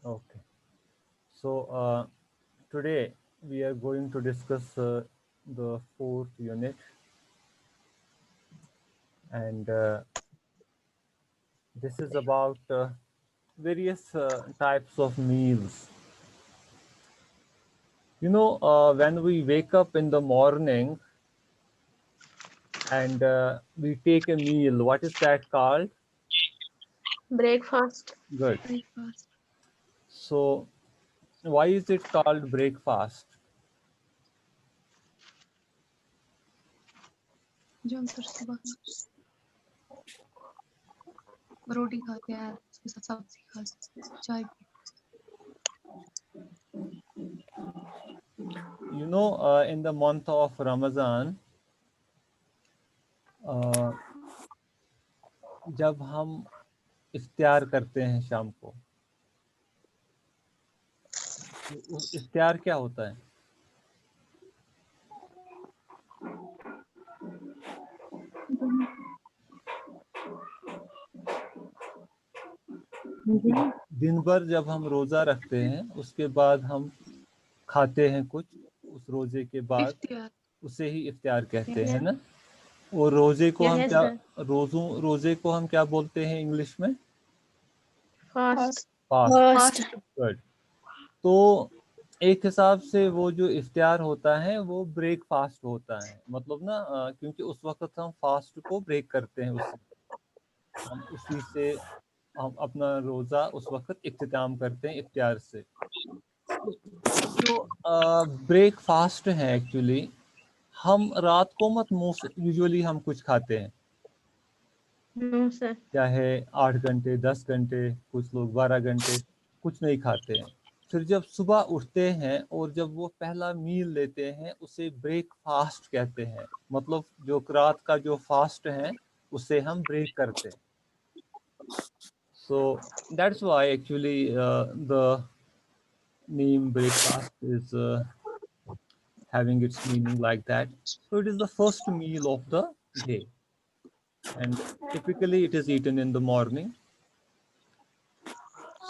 Okay. So today we are going to discuss the fourth unit, and this is about various types of meals. When we wake up in the morning and we take a meal, what is that called? Breakfast. Good. Breakfast. So, why is it called breakfast? जो हम फिर सुबह रोटी खाते हैं, उसके साथ सब्जी खाते हैं, चाय पीते In the month of Ramadan, जब हम इफ्तियार करते हैं शाम को, तो इफ्तियार क्या होता है? दिन भर जब हम रोजा रखते हैं उसके बाद हम खाते हैं कुछ, उस रोजे के बाद इफ्तियार उसे ही इफ्तियार कहते हैं ना। और रोजे को हम Yes, क्या sir. रोजे को हम क्या बोलते हैं इंग्लिश में? Fast. फास्ट। Fast good. तो एक हिसाब से वो जो इफ्तियार होता है वो ब्रेकफास्ट होता है, मतलब ना क्योंकि उस वक्त हम फास्ट को ब्रेक करते हैं, उसी से हम अपना रोजा उस वक्त इख्तिताम करते हैं इफ्तियार से। जो ब्रेकफास्ट है एक्चुअली, हम रात को मत यूजुअली हम कुछ खाते हैं, No, sir. चाहे 8 घंटे 10 घंटे, कुछ लोग 12 घंटे कुछ नहीं खाते हैं। फिर जब सुबह उठते हैं और जब वो पहला मील लेते हैं उसे ब्रेकफास्ट कहते हैं, मतलब जो रात का जो फास्ट है उसे हम ब्रेक करते हैं। So that's why actually the name breakfast is having its meaning like that. So it is the first meal of the day, and typically it is eaten in the morning.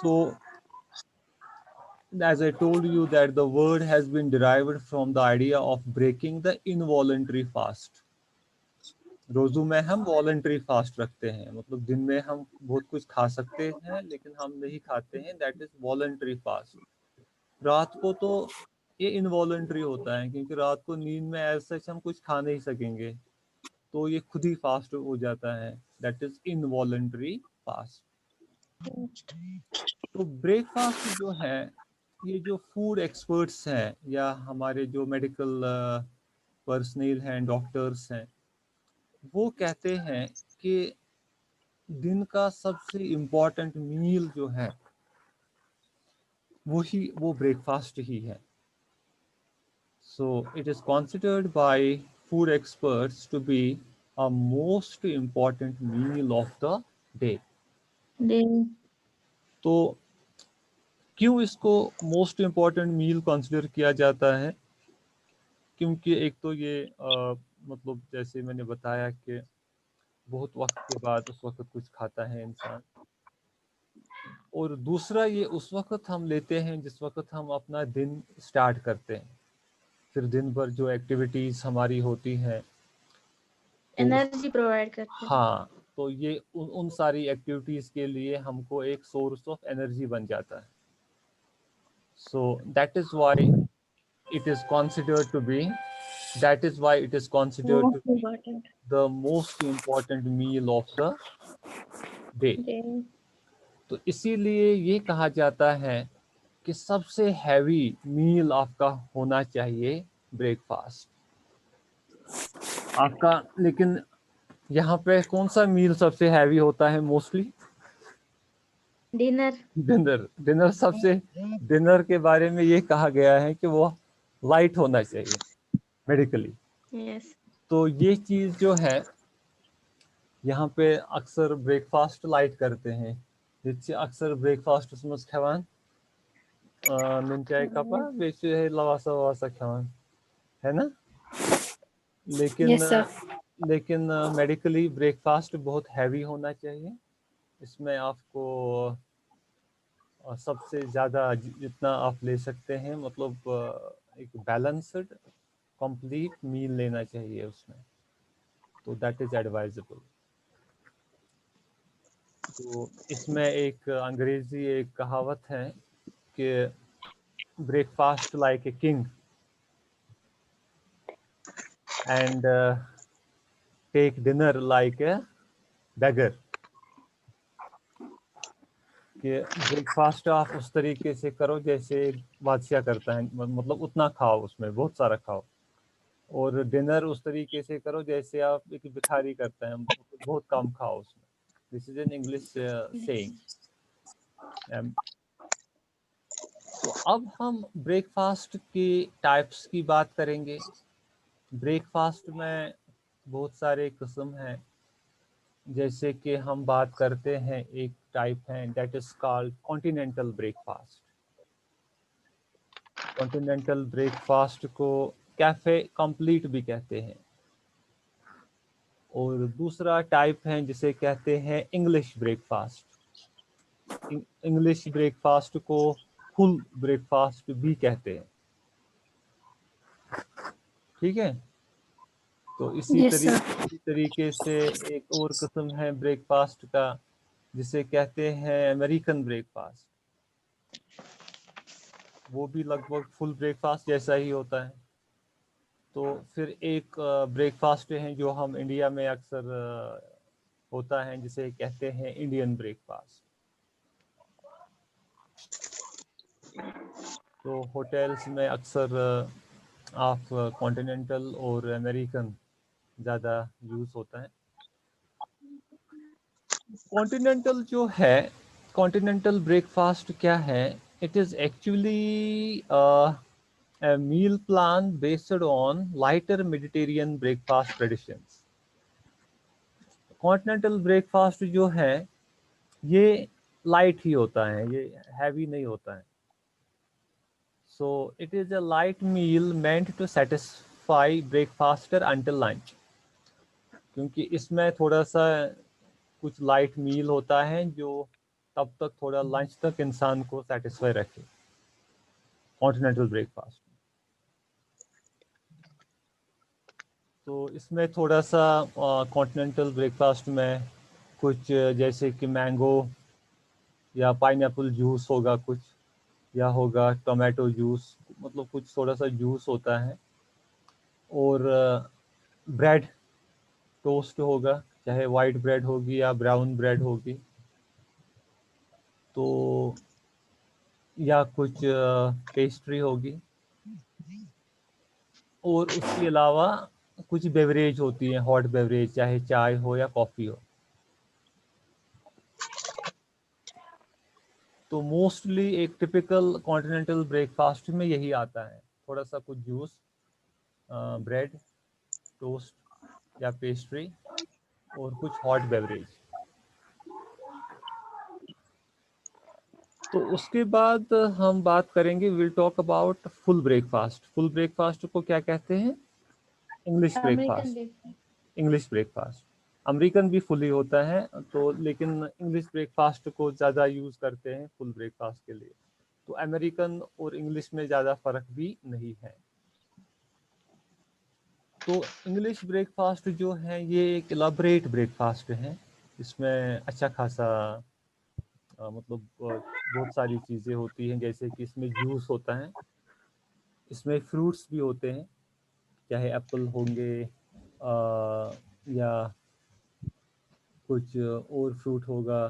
So as I told you that the word has been derived from the idea of breaking the involuntary fast. रोजू में हम voluntary fast रखते हैं, मतलब दिन में हम बहुत कुछ खा सकते हैं लेकिन हम नहीं खाते हैं, दैट इज वॉलंटरी फास्ट। रात को तो ये इनवॉलंटरी होता है क्योंकि रात को नींद में ऐसा हम कुछ खा नहीं सकेंगे, तो ये खुद ही फास्ट हो जाता है, दैट इज इनवॉलंटरी फास्ट। तो ब्रेकफास्ट जो है, ये जो फूड एक्सपर्ट्स हैं या हमारे जो मेडिकल पर्सनल हैं, डॉक्टर्स हैं, वो कहते हैं कि दिन का सबसे इम्पोर्टेंट मील जो है वो ब्रेकफास्ट ही है। So it is considered by food experts to be a most important meal of the day. Then तो क्यों इसको मोस्ट इम्पोर्टेंट मील कंसिडर किया जाता है? क्योंकि एक तो ये मतलब जैसे मैंने बताया कि बहुत वक्त के बाद उस वक्त कुछ खाता है इंसान, और दूसरा ये उस वक्त हम लेते हैं जिस वक्त हम अपना दिन स्टार्ट करते हैं। फिर दिन भर जो एक्टिविटीज़ हमारी होती हैं तो energy provide करते हैं. हाँ, तो ये उन सारी एक्टिविटीज़ के लिए हमको एक सोर्स ऑफ एनर्जी बन जाता है। So that is why it is considered to be that is why it is considered to Most be important. the most important meal of the day. Then तो इसीलिए ये कहा जाता है कि सबसे हैवी मील आपका होना चाहिए ब्रेकफास्ट आपका। लेकिन यहाँ पे कौन सा मील सबसे हैवी होता है? Mostly dinner. डिनर सबसे, डिनर के बारे में ये कहा गया है कि वो लाइट होना चाहिए मेडिकली। Yes. तो ये चीज़ जो है यहाँ पे अक्सर ब्रेकफास्ट लाइट करते हैं, ये अक्सर ब्रेकफास्ट खेवान नुन चाय कपा बेचे है लवासा ववासा खेवान, है ना। लेकिन Yes, sir. लेकिन मेडिकली ब्रेकफास्ट बहुत हैवी होना चाहिए। इसमें आपको सबसे ज़्यादा जितना आप ले सकते हैं, मतलब एक बैलेंस्ड कंप्लीट मील लेना चाहिए उसमें, तो दैट इज़ एडवाइजेबल। तो इसमें एक अंग्रेजी एक कहावत है कि breakfast like a king and take dinner like a beggar, कि ब्रेकफास्ट आप उस तरीके से करो जैसे बादशाह करता है, मतलब उतना खाओ, उसमें बहुत सारा खाओ, और डिनर उस तरीके से करो जैसे आप एक भिखारी करता है, बहुत कम खाओ उसमें। This is an English saying. तो अब हम ब्रेकफास्ट की टाइप्स की बात करेंगे। ब्रेकफास्ट में बहुत सारे किस्म हैं, जैसे कि हम बात करते हैं, एक टाइप है that is called continental breakfast. Continental breakfast को कैफे कंप्लीट भी कहते हैं। और दूसरा टाइप है जिसे कहते हैं इंग्लिश ब्रेकफास्ट। इंग्लिश ब्रेकफास्ट को फुल ब्रेकफास्ट भी कहते हैं, ठीक है। तो इसी यस सर। तरीके से एक और किस्म है ब्रेकफास्ट का जिसे कहते हैं अमेरिकन ब्रेकफास्ट। वो भी लगभग फुल ब्रेकफास्ट जैसा ही होता है। तो फिर एक ब्रेकफास्ट है जो हम इंडिया में अक्सर होता है, जिसे कहते हैं इंडियन ब्रेकफास्ट। तो होटल्स में अक्सर आप कॉन्टिनेंटल और अमेरिकन ज़्यादा यूज़ होता है। कॉन्टिनेंटल जो है, कॉन्टिनेंटल ब्रेकफास्ट क्या है? It is actually a meal plan based on lighter Mediterranean breakfast traditions. Continental breakfast जो है ये लाइट ही होता है, ये हैवी नहीं होता है। So it is a light meal meant to satisfy breakfaster until lunch, क्योंकि इसमें थोड़ा सा कुछ लाइट मील होता है जो तब तक थोड़ा लंच तक इंसान को सेटिस्फाई रखे, कॉन्टिनेंटल ब्रेकफास्ट। तो इसमें थोड़ा सा कॉन्टिनेंटल ब्रेकफास्ट में कुछ जैसे कि मैंगो या पाइनएप्पल जूस होगा कुछ, या होगा टोमेटो जूस, मतलब कुछ थोड़ा सा जूस होता है, और ब्रेड टोस्ट होगा, चाहे वाइट ब्रेड होगी या ब्राउन ब्रेड होगी, तो या कुछ पेस्ट्री होगी, और उसके अलावा कुछ बेवरेज होती है, हॉट बेवरेज, चाहे चाय हो या कॉफ़ी हो। तो मोस्टली एक टिपिकल कॉन्टिनेंटल ब्रेकफास्ट में यही आता है, थोड़ा सा कुछ जूस, ब्रेड टोस्ट या पेस्ट्री, और कुछ हॉट बेवरेज। तो उसके बाद हम बात करेंगे, will talk about full breakfast. Full breakfast को क्या कहते हैं? English American breakfast. Breakfast. English breakfast, American भी फुली होता है, तो लेकिन इंग्लिश ब्रेकफास्ट को ज़्यादा यूज़ करते हैं फुल ब्रेकफास्ट के लिए। तो अमेरिकन और इंग्लिश में ज़्यादा फ़र्क भी नहीं है। तो इंग्लिश ब्रेकफास्ट जो है ये एक एलाबरेट ब्रेकफास्ट है, इसमें अच्छा खासा मतलब बहुत सारी चीज़ें होती हैं, जैसे कि इसमें जूस होता है, इसमें फ्रूट्स भी होते हैं, चाहे एप्पल होंगे या कुछ और फ्रूट होगा,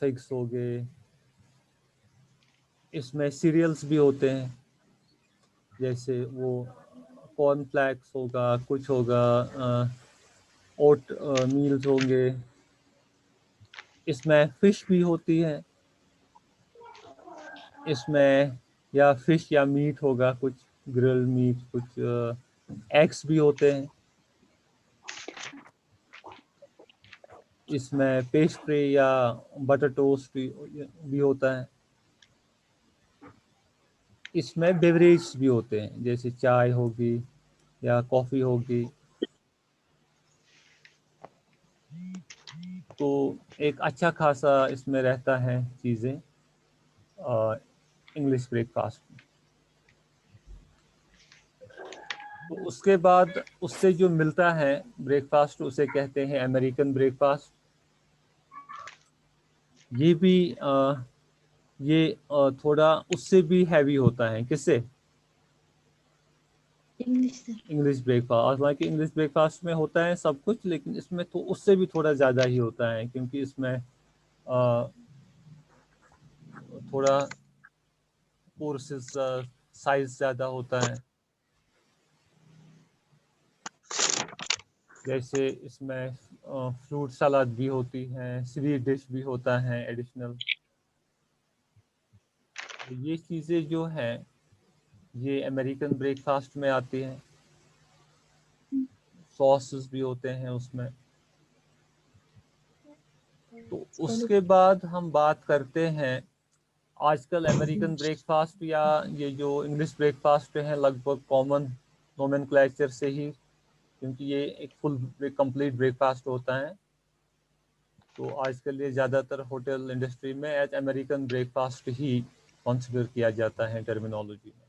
फिग्स हो गए। इसमें सीरियल्स भी होते हैं, जैसे वो कॉर्नफ्लैक्स होगा, कुछ होगा, ओट मील्स होंगे। इसमें फिश भी होती है, इसमें या फिश या मीट होगा, कुछ ग्रिल मीट, कुछ एग्स भी होते हैं। इसमें पेस्ट्री या बटर टोस्ट भी होता है। इसमें बेवरेज भी होते हैं, जैसे चाय होगी या कॉफ़ी होगी। तो एक अच्छा खासा इसमें रहता है चीज़ें इंग्लिश ब्रेकफास्ट में। तो उसके बाद उससे जो मिलता है ब्रेकफास्ट उसे कहते हैं अमेरिकन ब्रेकफास्ट। ये भी थोड़ा उससे भी हैवी होता है। किससे? इंग्लिश से। English breakfast. हालांकि इंग्लिश ब्रेकफास्ट में होता है सब कुछ, लेकिन इसमें तो उससे भी थोड़ा ज़्यादा ही होता है, क्योंकि इसमें थोड़ा कोर्सेस साइज ज़्यादा होता है। जैसे इसमें फ्रूट सलाद भी होती है, स्वीट डिश भी होता है एडिशनल। ये चीज़ें जो हैं ये अमेरिकन ब्रेकफास्ट में आती हैं। सॉसेस भी होते हैं उसमें। तो उसके बाद हम बात करते हैं आजकल अमेरिकन ब्रेकफास्ट या ये जो इंग्लिश ब्रेकफास्ट है लगभग कॉमन नोमेनक्लेचर से ही, क्योंकि ये एक फुल कंप्लीट ब्रेकफास्ट होता है। तो आजकल ये ज़्यादातर होटल इंडस्ट्री में एज अमेरिकन ब्रेकफास्ट ही कंसिडर किया जाता है टर्मिनोलॉजी में।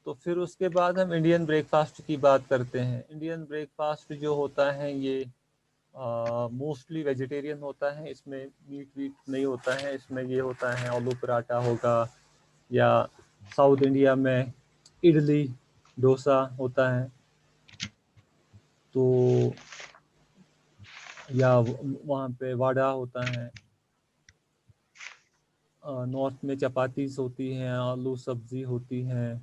तो फिर उसके बाद हम इंडियन ब्रेकफास्ट की बात करते हैं। इंडियन ब्रेकफास्ट जो होता है ये मोस्टली वेजिटेरियन होता है। इसमें मीट वीट नहीं होता है। इसमें ये होता है आलू पराठा होगा, या साउथ इंडिया में इडली डोसा होता है, तो या वहाँ पे वड़ा होता है। नॉर्थ में चपातीस होती हैं, आलू सब्जी होती है,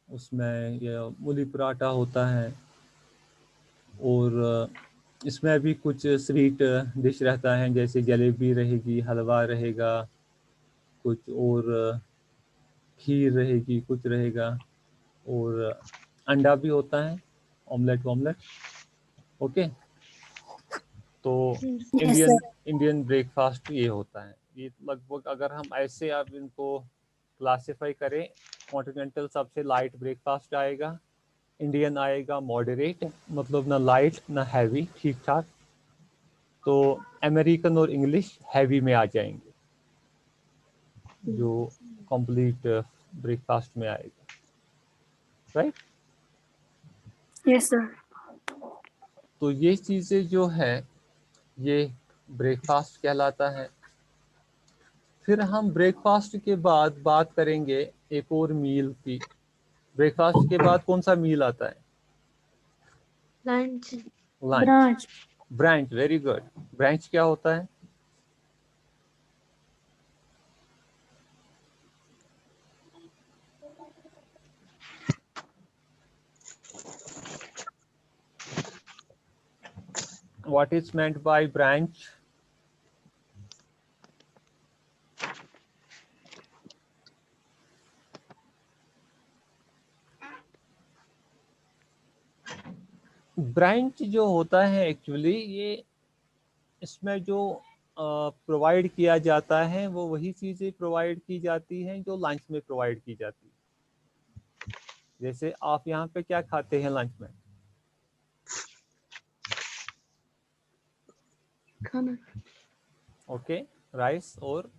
उसमें ये मूली पराठा होता है। और इसमें भी कुछ स्वीट डिश रहता है, जैसे जलेबी रहेगी, हलवा रहेगा, कुछ और खीर रहेगी, कुछ रहेगा, और अंडा भी होता है, ऑमलेट वॉमलेट। ओके, तो इंडियन ब्रेकफास्ट ये होता है। ये लगभग अगर हम ऐसे अब इनको क्लासिफाई करें, कॉन्टिनेंटल सबसे लाइट ब्रेकफास्ट आएगा, इंडियन आएगा मॉडरेट, मतलब ना लाइट ना हैवी, ठीक ठाक। तो अमेरिकन और इंग्लिश हैवी में आ जाएंगे, जो कंप्लीट ब्रेकफास्ट में आएगा। राइट? Yes sir. तो ये चीज़ें जो है ये ब्रेकफास्ट कहलाता है। फिर हम ब्रेकफास्ट के बाद बात करेंगे एक और मील की। ब्रेकफास्ट के बाद कौन सा मील आता है? Lunch. Lunch. Branch. Branch, very good. Branch क्या होता है? What is meant by branch? Branch जो होता है एक्चुअली ये इसमें जो प्रोवाइड किया जाता है वो वही चीज़ें प्रोवाइड की जाती हैं जो लंच में प्रोवाइड की जाती है। जैसे आप यहाँ पे क्या खाते हैं लंच में? खाना। ओके, राइस और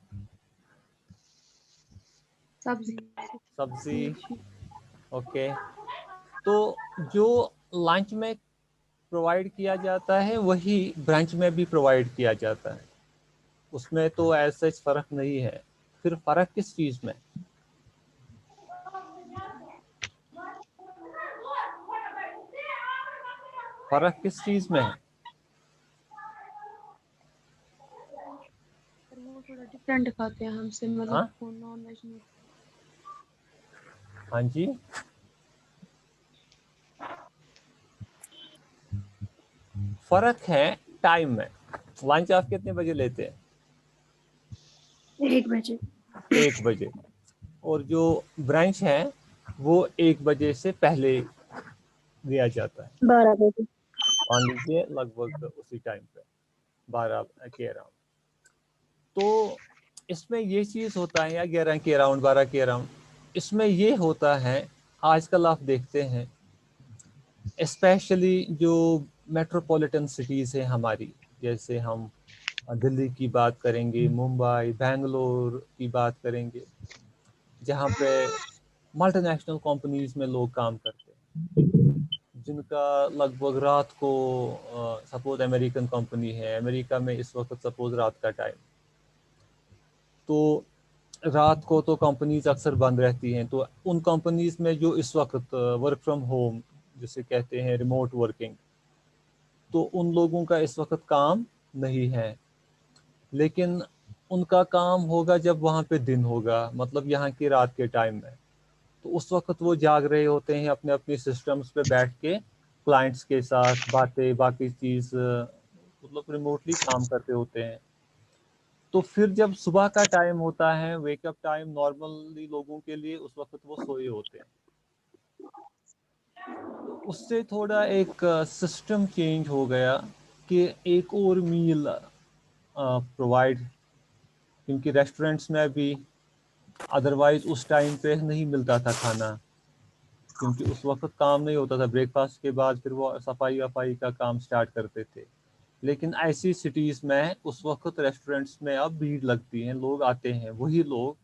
सब्जी। ओके, तो जो लंच में प्रोवाइड किया जाता है वही ब्रंच में भी प्रोवाइड किया जाता है। उसमें तो ऐसा फर्क नहीं है। फिर फर्क किस चीज में? फर्क किस चीज में है? वो थोड़ा डिफरेंट खाते हैं हमसे, हाँ? मतलब नॉन वेज नहीं। हाँ जी, फर्क है टाइम में। लंच आप कितने बजे लेते हैं? 1 बजे। 1 बजे। और जो ब्रंच है वो 1 बजे से पहले दिया जाता है। 12 बजे। मान लीजिए लगभग उसी टाइम पे 12 के अराउंड। तो इसमें ये चीज़ होता है, या 11 के अराउंड, 12 के अराउंड, इसमें ये होता है आजकल आप देखते हैं स्पेशली जो मेट्रोपॉलिटन सिटीज़ हैं हमारी, जैसे हम दिल्ली की बात करेंगे, मुंबई, बेंगलोर की बात करेंगे, जहाँ पे मल्टीनेशनल कंपनीज में लोग काम करते हैं, जिनका लगभग रात को सपोज अमेरिकन कंपनी है, अमेरिका में इस वक्त सपोज रात का टाइम, तो रात को तो कंपनीज अक्सर बंद रहती हैं, तो उन कंपनीज में जो इस वक्त वर्क फ्रॉम होम जिसे कहते हैं रिमोट वर्किंग, तो उन लोगों का इस वक्त काम नहीं है, लेकिन उनका काम होगा जब वहाँ पे दिन होगा, मतलब यहाँ की रात के टाइम में, तो उस वक्त वो जाग रहे होते हैं, अपने अपने सिस्टम्स पे बैठ के क्लाइंट्स के साथ बातें बाकी चीज़ मतलब रिमोटली काम करते होते हैं। तो फिर जब सुबह का टाइम होता है, वेकअप टाइम नॉर्मली लोगों के लिए, उस वक्त वो सोए होते हैं। तो उससे थोड़ा एक सिस्टम चेंज हो गया कि एक और मील प्रोवाइड, क्योंकि रेस्टोरेंट्स में भी अदरवाइज उस टाइम पे नहीं मिलता था खाना, क्योंकि उस वक्त काम नहीं होता था, ब्रेकफास्ट के बाद फिर वो सफाई वफाई का काम स्टार्ट करते थे। लेकिन ऐसी सिटीज़ में उस वक्त रेस्टोरेंट्स में अब भीड़ लगती है, लोग आते हैं, वही लोग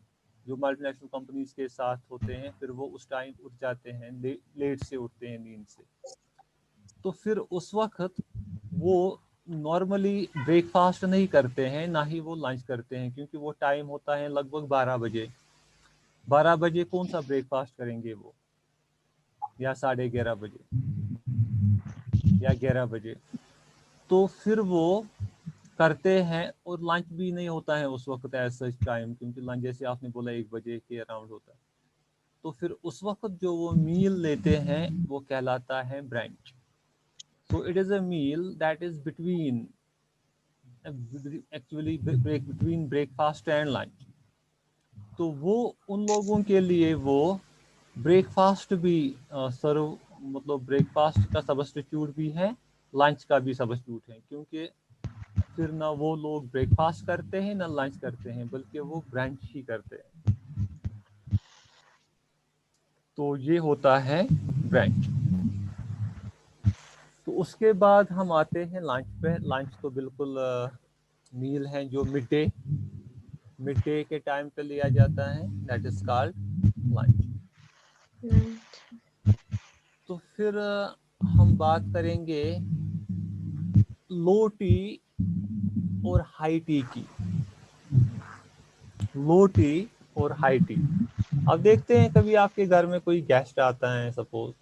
जो मल्टीनेशनल कंपनीज के साथ होते हैं, फिर वो उस टाइम उठ जाते हैं, लेट से उठते हैं नींद से, तो फिर उस वक्त वो नॉर्मली ब्रेकफास्ट नहीं करते हैं, ना ही वो लंच करते हैं, क्योंकि वो टाइम होता है लगभग 12 बजे। 12 बजे कौन सा ब्रेकफास्ट करेंगे वो, या 11:30 बजे या 11 बजे, तो फिर वो करते हैं, और लंच भी नहीं होता है उस वक्त एज सच टाइम, क्योंकि लंच जैसे आपने बोला 1 बजे के अराउंड होता है। तो फिर उस वक्त जो वो मील लेते हैं वो कहलाता है brunch. So it is a meal that is between actually break between breakfast and lunch. तो वो उन लोगों के लिए वो ब्रेकफास्ट भी सर्व, मतलब ब्रेकफास्ट का सब्स्टिट्यूट भी है, लंच का भी सब्स्टिट्यूट है, क्योंकि फिर ना वो लोग ब्रेकफास्ट करते हैं ना लंच करते हैं, बल्कि वो ब्रंच ही करते हैं। तो ये होता है ब्रंच। तो उसके बाद हम आते हैं लंच पे। लंच तो बिल्कुल मील है जो मिड डे के टाइम पे लिया जाता है, that is called lunch. Lunch. तो फिर हम बात करेंगे लो टी और हाई टी की। लो टी और हाई टी। अब देखते हैं कभी आपके घर में कोई गेस्ट आता है सपोज,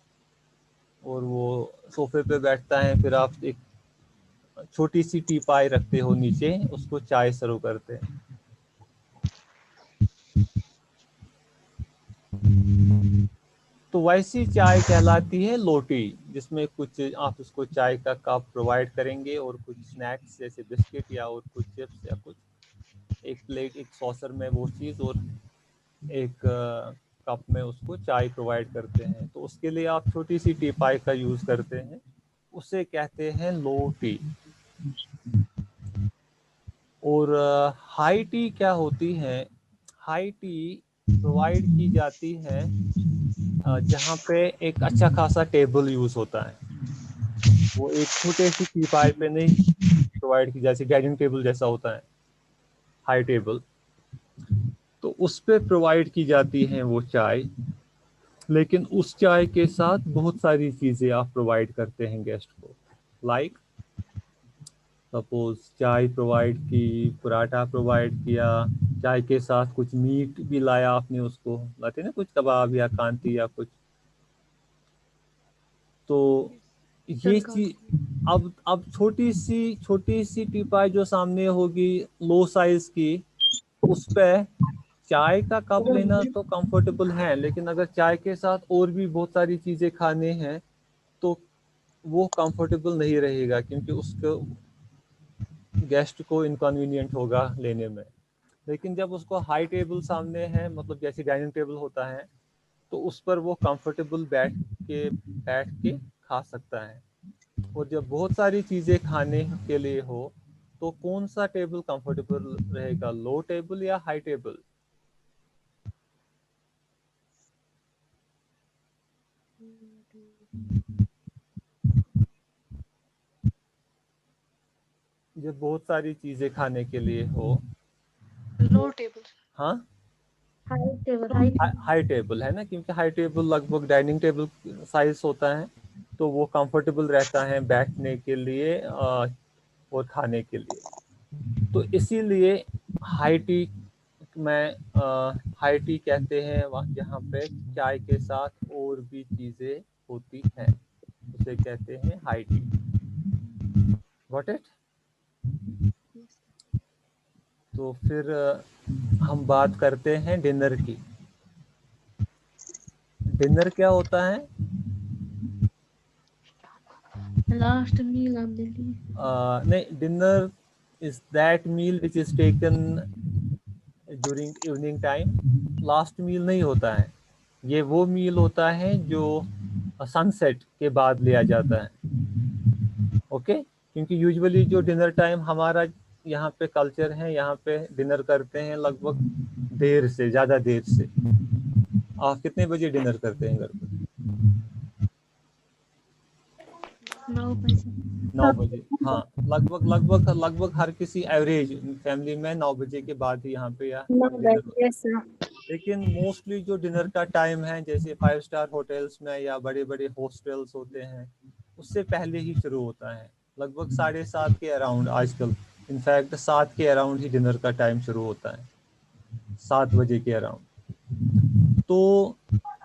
और वो सोफे पे बैठता है, फिर आप एक छोटी सी टी पाई रखते हो नीचे, उसको चाय सर्व करते हैं। तो वैसी चाय कहलाती है लो टी, जिसमें कुछ आप उसको चाय का कप प्रोवाइड करेंगे और कुछ स्नैक्स जैसे बिस्किट या और कुछ चिप्स या कुछ, एक प्लेट एक सॉसर में वो चीज़, और एक कप में उसको चाय प्रोवाइड करते हैं। तो उसके लिए आप छोटी सी टी पाई का यूज़ करते हैं, उसे कहते हैं लो टी। और हाई टी क्या होती है? हाई टी प्रोवाइड की जाती है जहाँ पे एक अच्छा खासा टेबल यूज़ होता है। वो एक छोटे सी टीपाई पे नहीं प्रोवाइड की, जैसे डाइनिंग टेबल जैसा होता है हाई टेबल, तो उस पे प्रोवाइड की जाती है वो चाय। लेकिन उस चाय के साथ बहुत सारी चीज़ें आप प्रोवाइड करते हैं गेस्ट को, लाइक सपोज चाय प्रोवाइड की, पराठा प्रोवाइड किया, चाय के साथ कुछ मीट भी लाया आपने, उसको लाते ना कुछ कबाब या कांती या कुछ, तो ये तड़का। चीज अब छोटी सी टीपाई जो सामने होगी लो साइज की, उस पे चाय का कप लेना तो कंफर्टेबल है, लेकिन अगर चाय के साथ और भी बहुत सारी चीजें खाने हैं तो वो कंफर्टेबल नहीं रहेगा, क्योंकि उसको गेस्ट को इनकन्वीनियंट होगा लेने में। लेकिन जब उसको हाई टेबल सामने है, मतलब जैसे डाइनिंग टेबल होता है, तो उस पर वो कंफर्टेबल बैठ के खा सकता है। और जब बहुत सारी चीज़ें खाने के लिए हो, तो कौन सा टेबल कंफर्टेबल रहेगा, लो टेबल या हाई टेबल? जब बहुत सारी चीजें खाने के लिए हो, लो टेबल। हाँ हाई टेबल हाई टेबल है ना, क्योंकि हाई टेबल लगभग डाइनिंग टेबल साइज होता है, तो वो कंफर्टेबल रहता है बैठने के लिए और खाने के लिए। तो इसीलिए हाई टी में हाई टी कहते हैं जहाँ पे चाय के साथ और भी चीजें होती हैं, उसे कहते हैं high tea. Got it? Yes. तो फिर हम बात करते हैं डिनर की। डिनर क्या होता है? Last meal of the day. नहीं, dinner is that meal which is taken during evening time. Last meal नहीं होता है, ये वो मील होता है जो सनसेट के बाद लिया जाता है। ओके, क्योंकि यूजुअली जो डिनर टाइम हमारा यहाँ पे कल्चर है, यहाँ पे डिनर करते हैं लगभग देर से, ज़्यादा देर से। आप कितने बजे डिनर करते हैं घर पर? 9 बजे। 9 बजे, हाँ। लगभग हर किसी एवरेज फैमिली में 9 बजे के बाद ही यहाँ पे या No, dinner but yes, sir. लेकिन मोस्टली जो डिनर का टाइम है, जैसे 5 स्टार होटल्स में या बड़े बड़े हॉस्टल्स होते हैं, उससे पहले ही शुरू होता है, लगभग 7:30 के अराउंड। आजकल इनफैक्ट 7 के अराउंड ही डिनर का टाइम शुरू होता है, 7 बजे के अराउंड। तो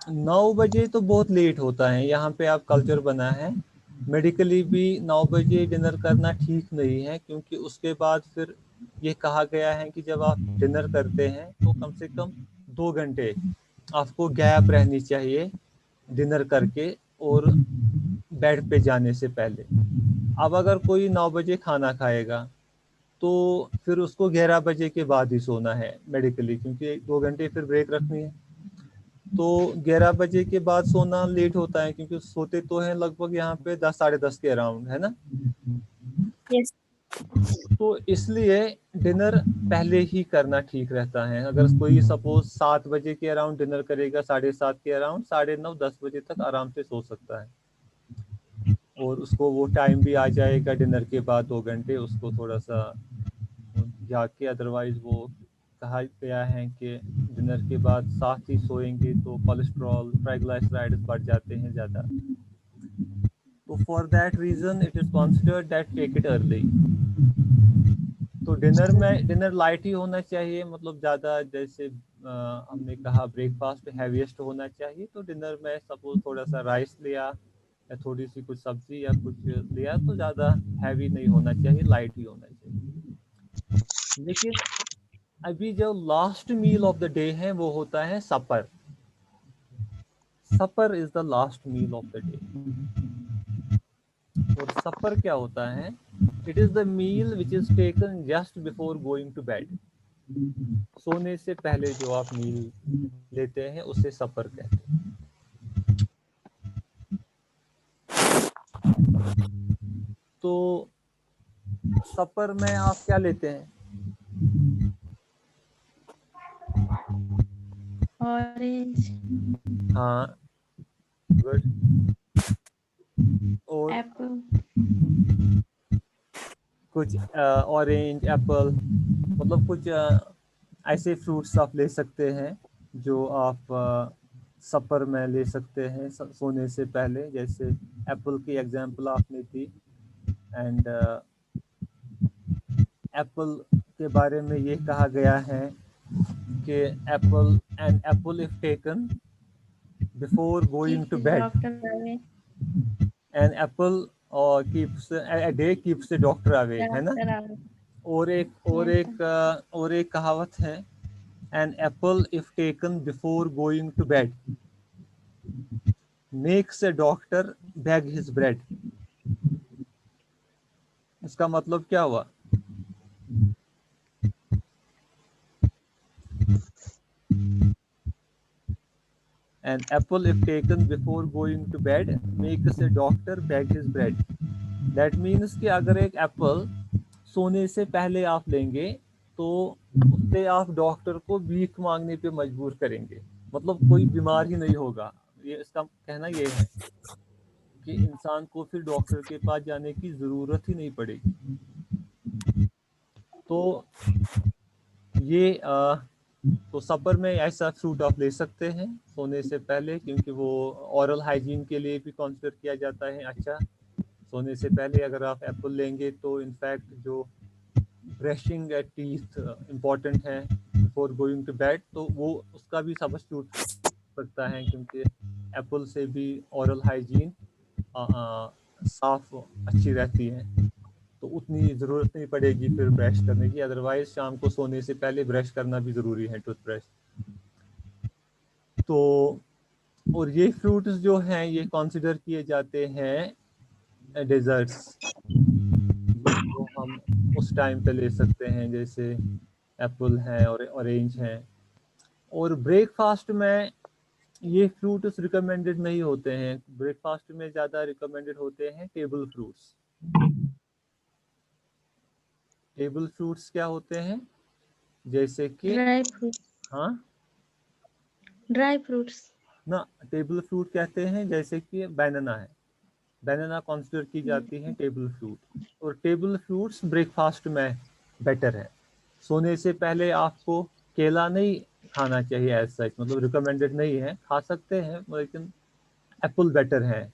9 बजे तो बहुत लेट होता है, यहाँ पे आप कल्चर बना है। मेडिकली भी 9 बजे डिनर करना ठीक नहीं है, क्योंकि उसके बाद फिर ये कहा गया है कि जब आप डिनर करते हैं तो कम से कम 2 घंटे आपको गैप रहनी चाहिए डिनर करके और बेड पे जाने से पहले। अब अगर कोई 9 बजे खाना खाएगा तो फिर उसको 11 बजे के बाद ही सोना है मेडिकली, क्योंकि 2 घंटे फिर ब्रेक रखनी है। तो 11 बजे के बाद सोना लेट होता है, क्योंकि सोते तो हैं लगभग यहाँ पे 10 साढ़े 10 के अराउंड, है ना। Yes. तो इसलिए डिनर पहले ही करना ठीक रहता है। अगर कोई सपोज 7 बजे के अराउंड डिनर करेगा, 7:30 के अराउंड, 9:30 10 बजे तक आराम से सो सकता है, और उसको वो टाइम भी आ जाएगा डिनर के बाद 2 घंटे उसको थोड़ा सा जाग के। अदरवाइज वो कहा गया है कि डिनर के बाद साथ ही सोएंगे तो कोलेस्ट्रॉल, ट्राइग्लिसराइड्स बढ़ जाते हैं ज़्यादा। तो for that reason it is considered that take it early. तो डिनर लाइट ही होना चाहिए, मतलब ज़्यादा, जैसे हमने कहा ब्रेकफास्ट हैवीएस्ट होना चाहिए, तो डिनर में सपोज थोड़ा सा राइस लिया या थोड़ी सी कुछ सब्जी या कुछ लिया, तो ज़्यादा हैवी नहीं होना चाहिए, लाइट ही होना चाहिए। लेकिन अभी जो last meal of the day है वो होता है supper. Supper is the last meal of the day. और सपर क्या होता है? It is the meal which is taken just before going to bed. सोने से पहले जो आप मील लेते हैं उसे सपर कहते हैं। तो सपर में आप क्या लेते हैं? ऑरेंज, हाँ, गुड। और एप्पल, कुछ ऑरेंज, एप्पल, मतलब कुछ ऐसे फ्रूट्स आप ले सकते हैं जो आप सपर में ले सकते हैं सोने से पहले। जैसे एप्पल की एग्जांपल आपने दी, एंड एप्पल के बारे में ये कहा गया है कि apple if taken before going to bed, doctor away, an apple keeps a day keeps the doctor away, है ना। Doctor away. और एक कहावत है, an apple if taken before going to bed makes a doctor beg his bread. इसका मतलब क्या हुआ? An apple if taken before going to bed makes a doctor beg his bread. That means कि अगर एक एप्पल सोने से पहले आप लेंगे तो उससे आप डॉक्टर को भीख मांगने पे मजबूर करेंगे, मतलब कोई बीमार ही नहीं होगा। ये इसका कहना ये है कि इंसान को फिर डॉक्टर के पास जाने की ज़रूरत ही नहीं पड़ेगी। तो ये तो सपर में ऐसा फ्रूट आप ले सकते हैं सोने से पहले, क्योंकि वो ओरल हाइजीन के लिए भी कंसीडर किया जाता है। अच्छा, सोने से पहले अगर आप एप्पल लेंगे तो इनफैक्ट जो ब्रशिंग एट टीथ इम्पॉर्टेंट है बिफोर गोइंग टू बेड, तो वो उसका भी सब्स्टिट्यूट सकता है, क्योंकि एप्पल से भी ओरल हाइजीन साफ अच्छी रहती है, तो उतनी ज़रूरत नहीं पड़ेगी फिर ब्रश करने की। अदरवाइज शाम को सोने से पहले ब्रश करना भी ज़रूरी है, टूथब्रश। तो और ये फ्रूट्स जो हैं ये कंसिडर किए जाते हैं डेजर्ट्स, जो हम उस टाइम पे ले सकते हैं, जैसे एप्पल है और ऑरेंज है। और ब्रेकफास्ट में ये फ्रूट्स रिकमेंडेड नहीं होते हैं, ब्रेकफास्ट में ज़्यादा रिकमेंडेड होते हैं टेबल फ्रूट्स। टेबल फ्रूट्स क्या होते हैं? जैसे कि ड्राई फ्रूट, हाँ ड्राई फ्रूट्स। ना, टेबल फ्रूट कहते हैं जैसे कि बनाना है, बनाना कंसीडर की जाती है टेबल फ्रूट। और टेबल फ्रूट्स ब्रेकफास्ट में बेटर है। सोने से पहले आपको केला नहीं खाना चाहिए एज सच, मतलब रिकमेंडेड नहीं है, खा सकते हैं, लेकिन एप्पल बेटर है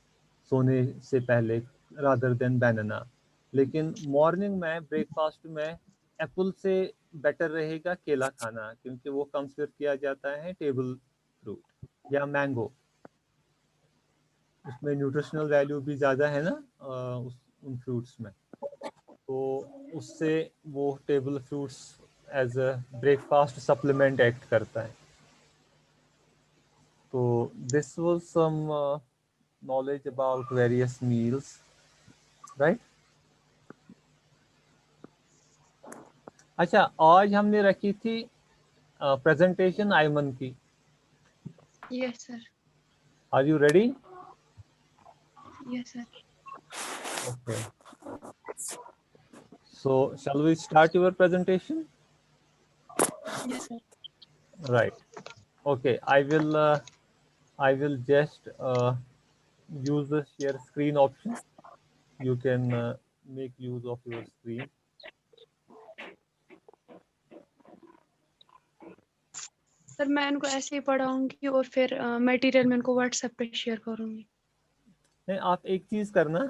सोने से पहले रादर देन बनाना। लेकिन मॉर्निंग में ब्रेकफास्ट में एप्पल से बेटर रहेगा केला खाना, क्योंकि वो कंसीडर किया जाता है टेबल फ्रूट। या मैंगो, उसमें न्यूट्रिशनल वैल्यू भी ज़्यादा है ना उन फ्रूट्स में, तो उससे वो table fruits as a breakfast supplement act करता है। तो this was some knowledge about various meals, right? अच्छा, आज हमने रखी थी प्रेजेंटेशन आयमन की। Yes, sir. Are you ready? Yes, sir. Okay. So shall we start your presentation? Yes, sir. Right. Okay. I will just use the share screen option. You can make use of your screen. Sir मैं इनको ऐसे ही पढ़ाऊंगी और फिर material मैं इनको WhatsApp पे share करूंगी। नहीं, आप एक चीज करना,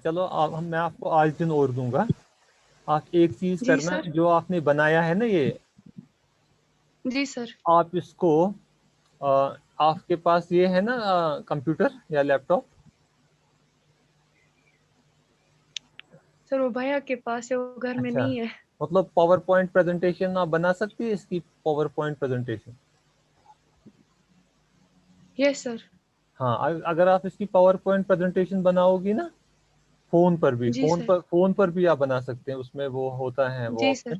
चलो मैं आपको आज दिन और दूंगा। आप एक चीज जी करना, सर। जो आपने बनाया है ना ये, जी सर। आप इसको आपके पास ये है ना कंप्यूटर या लैपटॉप? सर वो भैया के पास है, वो घर में अच्छा, नहीं है। मतलब पावर पॉइंट प्रेजेंटेशन आप बना सकती है, इसकी power point presentation? Yes sir. हाँ, अगर आप इसकी पावर पॉइंट प्रेजेंटेशन बनाओगी ना, फोन पर भी, जी सर। फोन पर भी आप बना सकते हैं, उसमें वो होता है वो जी ऑप्शन। सर।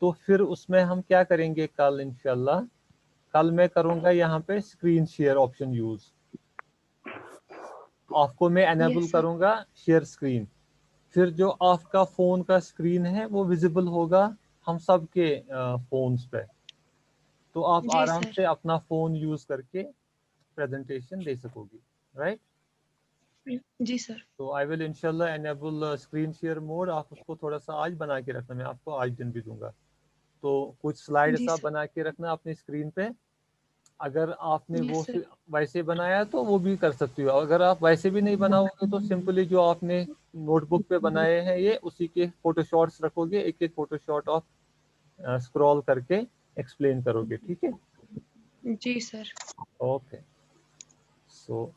तो फिर उसमें हम क्या करेंगे कल इंशाल्लाह, कल मैं करूंगा यहाँ पे स्क्रीन शेयर ऑप्शन यूज। आपको मैं एनेबल यस सर। करूंगा शेयर स्क्रीन, फिर जो आपका फोन का स्क्रीन है वो विजिबल होगा हम सब के फोन्स पे, तो आप जी आराम सर। से अपना फोन यूज करके प्रेजेंटेशन दे सकोगी, राइट? जी सर। तो आई विल इंशाल्लाह एनेबल स्क्रीन शेयर मोड। आप उसको थोड़ा सा आज बना के रखना, मैं आपको आज दिन भी दूंगा। तो कुछ स्लाइड्स जी आप सर। बना के रखना अपनी स्क्रीन पे। अगर आपने वो यस सर। वैसे बनाया तो वो भी कर सकती हो, अगर आप वैसे भी नहीं बनाओगे तो सिंपली जो आपने नोटबुक पे बनाए हैं ये उसी के फोटोशॉट्स रखोगे, एक एक फोटोशॉट ऑफ स्क्रॉल करके एक्सप्लेन करोगे, ठीक है? जी सर। ओके, सो